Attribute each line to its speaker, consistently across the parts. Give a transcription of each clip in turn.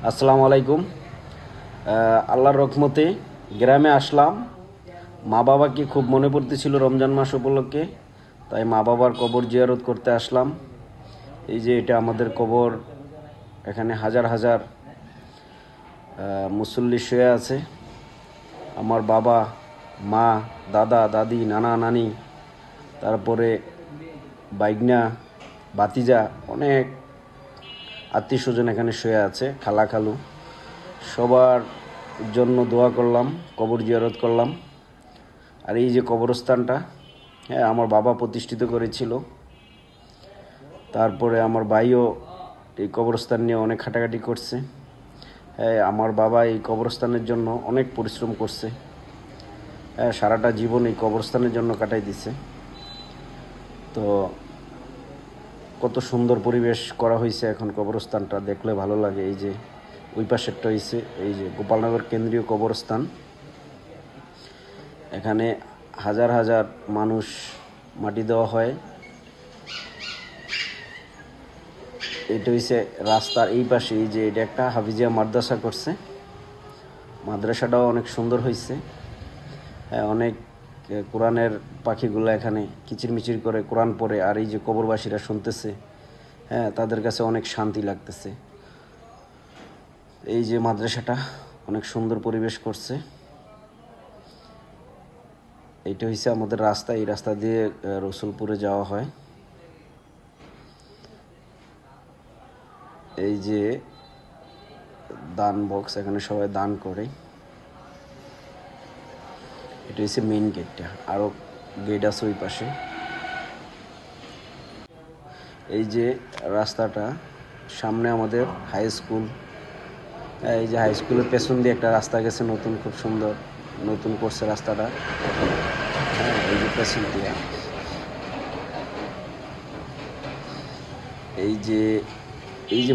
Speaker 1: আসসালামু আলাইকুম। আল্লাহর রহমতে গ্রামে আসলাম। মা বাবাকে খুব মনে পড়তেছিল রমজান মাস উপলক্ষে, তাই মা বাবার কবর জিয়ারত করতে আসলাম। এই যে এটা আমাদের কবর, এখানে হাজার হাজার মুসল্লি শুয়ে আছে। আমার বাবা, মা, দাদা, দাদি, নানা, নানি, তারপরে বাইগনা, বাতিজা, অনেক আত্মীয় স্বজন এখানে শুয়ে আছে, খালা খালু। সবার জন্য দোয়া করলাম, কবর জিয়ারত করলাম। আর এই যে কবরস্থানটা, হ্যাঁ, আমার বাবা প্রতিষ্ঠিত করেছিল। তারপরে আমার ভাইও এই কবরস্থান নিয়ে অনেক খাটাখাটি করছে। হ্যাঁ, আমার বাবা এই কবরস্থানের জন্য অনেক পরিশ্রম করছে। হ্যাঁ, সারাটা জীবন এই কবরস্থানের জন্য কাটাই দিছে। তো কত সুন্দর পরিবেশ করা হয়েছে, এখন কবরস্থানটা দেখলে ভালো লাগে। এই যে ওই পাশেরটা হয়েছে এই যে গোপালনগর কেন্দ্রীয় কবরস্থান। এখানে হাজার হাজার মানুষ মাটি দেওয়া হয়। এটা হচ্ছে রাস্তার এই পাশে, এই যে এটা একটা হাফিজিয়া মাদ্রাসা করছে। মাদ্রাসাটাও অনেক সুন্দর হয়েছে। হ্যাঁ, অনেক কোরআনের পাখিগুলো এখানে কিচিরমিচির করে কোরআন পড়ে, আর এই যে কবরবাসীরা শুনতেছে, হ্যাঁ, তাদের কাছে অনেক শান্তি লাগতেছে। এই যে মাদ্রাসাটা অনেক সুন্দর পরিবেশ করছে। এইটা হচ্ছে আমাদের রাস্তা, এই রাস্তা দিয়ে রসুলপুরে যাওয়া হয়। এই যে দান বক্স, এখানে সবাই দান করে। এটা হচ্ছে মেইন গেটটা, আরও গেট আছে ওই পাশে। এই যে রাস্তাটা, সামনে আমাদের হাই স্কুল। এই যে হাই স্কুলের পেছন দিয়ে একটা রাস্তা গেছে নতুন, খুব সুন্দর নতুন করছে রাস্তাটা। হ্যাঁ, এই যে পেছন দিয়ে এই যে এই যে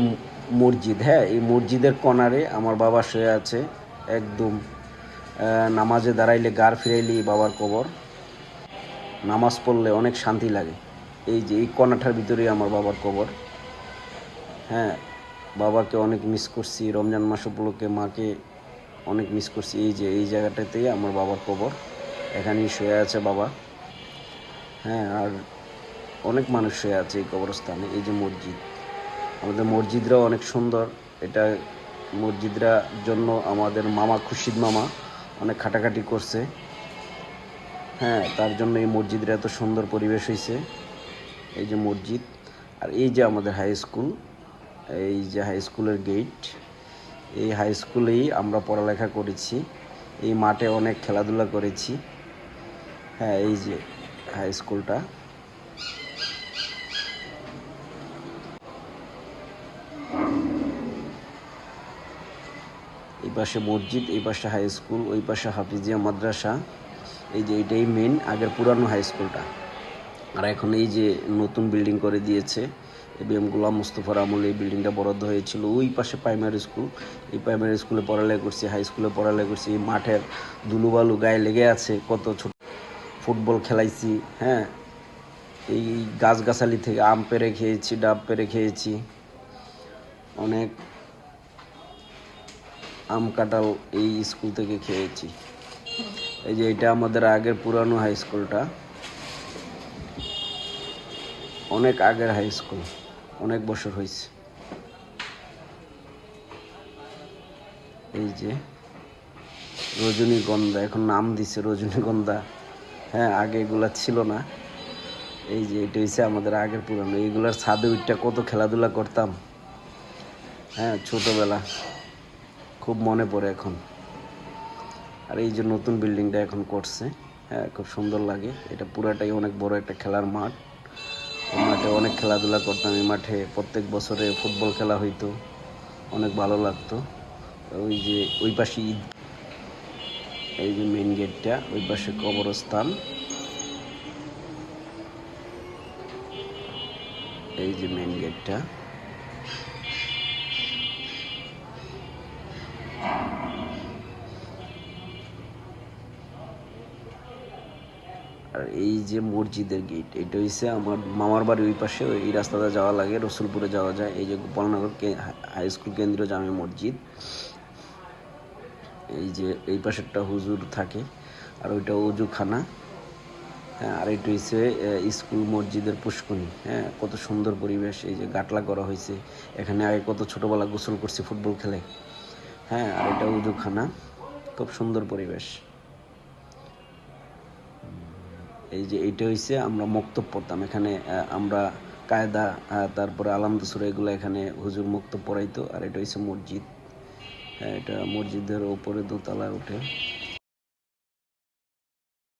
Speaker 1: মসজিদ, হ্যাঁ, এই মসজিদের কর্নারে আমার বাবা শুয়ে আছে। একদম নামাজে দাঁড়াইলে গার ফিরাইলে বাবার কবর, নামাজ পড়লে অনেক শান্তি লাগে। এই যে এই কর্নারটার ভিতরেই আমার বাবার কবর। হ্যাঁ, বাবাকে অনেক মিস করছি রমজান মাস উপলক্ষে, মাকে অনেক মিস করছি। এই যে এই জায়গাটাতেই আমার বাবার কবর, এখানেই শুয়ে আছে বাবা। হ্যাঁ, আর অনেক মানুষ শুয়ে আছে এই কবরস্থানে। এই যে মসজিদ, আমাদের মসজিদরাও অনেক সুন্দর। এটা মসজিদরা জন্য আমাদের মামা খুরশিদ মামা অনেক খাটাখাটি করছে। হ্যাঁ, তার জন্য এই মসজিদরা এত সুন্দর পরিবেশ হয়েছে। এই যে মসজিদ, আর এই যে আমাদের হাই স্কুল, এই যে হাই স্কুলের গেট। এই হাই স্কুলেই আমরা পড়ালেখা করেছি, এই মাঠে অনেক খেলাধুলা করেছি। হ্যাঁ, এই যে হাই স্কুলটা। এই পাশে মসজিদ, এই পাশে হাই স্কুল, ওই পাশে হাফিজিয়া মাদ্রাসা। এই যে এটাই মেন, আগের পুরানো হাই স্কুলটা। আর এখন এই যে নতুন বিল্ডিং করে দিয়েছে, এবিএম গোলাম মুস্তফার আমলে এই বিল্ডিংটা বরাদ্দ হয়েছিল। ওই পাশে প্রাইমারি স্কুল, এই প্রাইমারি স্কুলে পড়ালেখা করছি, হাই স্কুলে পড়ালেখা করছি। এই মাঠের ধুলোবালু গায়ে লেগে আছে, কত ছোট ফুটবল খেলাইছি। হ্যাঁ, এই গাছগাছালি থেকে আম পেড়ে খেয়েছি, ডাব পেড়ে খেয়েছি, অনেক আম কাঁঠাল এই স্কুল থেকে খেয়েছি। এই যে এটা আমাদের আগের পুরানো হাই স্কুলটা, অনেক আগের হাই স্কুল, অনেক বছর হয়েছে। এই যে রজনীগন্ধা, এখন নাম দিছে রজনীগন্ধা। হ্যাঁ, আগে এগুলা ছিল না। এই যে এটা হচ্ছে আমাদের আগের পুরানো, এইগুলার ছাদে উঠটা কত খেলাধুলা করতাম। হ্যাঁ, ছোটোবেলা খুব মনে পড়ে এখন। আর এই যে নতুন বিল্ডিংটা এখন করছে, হ্যাঁ, খুব সুন্দর লাগে। এটা পুরাটাই অনেক বড় একটা খেলার মাঠ। এই মাঠে অনেক খেলাধুলা করতাম। এই মাঠে প্রত্যেক বছরে ফুটবল খেলা হইতো, অনেক ভালো লাগতো। ওই যে ওই পাশে ঈদ, এই যে মেন গেটটা, ওই পাশে কবরস্থান। এই যে মেন গেটটা। আর আর এই যে মসজিদের গেট, এটা হচ্ছে আমার মামার বাড়ির ওই পাশে, এই রাস্তাটা যাওয়া লাগে, রসুলপুরে যাওয়া যায়। এই যে গোপালনগর হাই স্কুল কেন্দ্রীয় জামে মসজিদ, এই যে এই পাশেরটা হুজুর থাকে, আর ওইটা উজুখানা। হ্যাঁ, আর এটা হচ্ছে স্কুল মসজিদের পুষ্করণী। হ্যাঁ, কত সুন্দর পরিবেশ, এই যে গাটলা করা হয়েছে, এখানে আগে কত ছোটোবেলা গোসল করছি ফুটবল খেলে। হ্যাঁ, আর এটা উজুখানা, খুব সুন্দর পরিবেশ। এই যে এইটা হচ্ছে আমরা মক্তব পড়তাম এখানে, আমরা কায়দা, তারপরে আলামদুসুরা, এগুলো এখানে হুজুর মক্তব পড়াইতো। আর এটা হচ্ছে মসজিদ। হ্যাঁ, এটা মসজিদের ওপরে দোতলায় উঠে।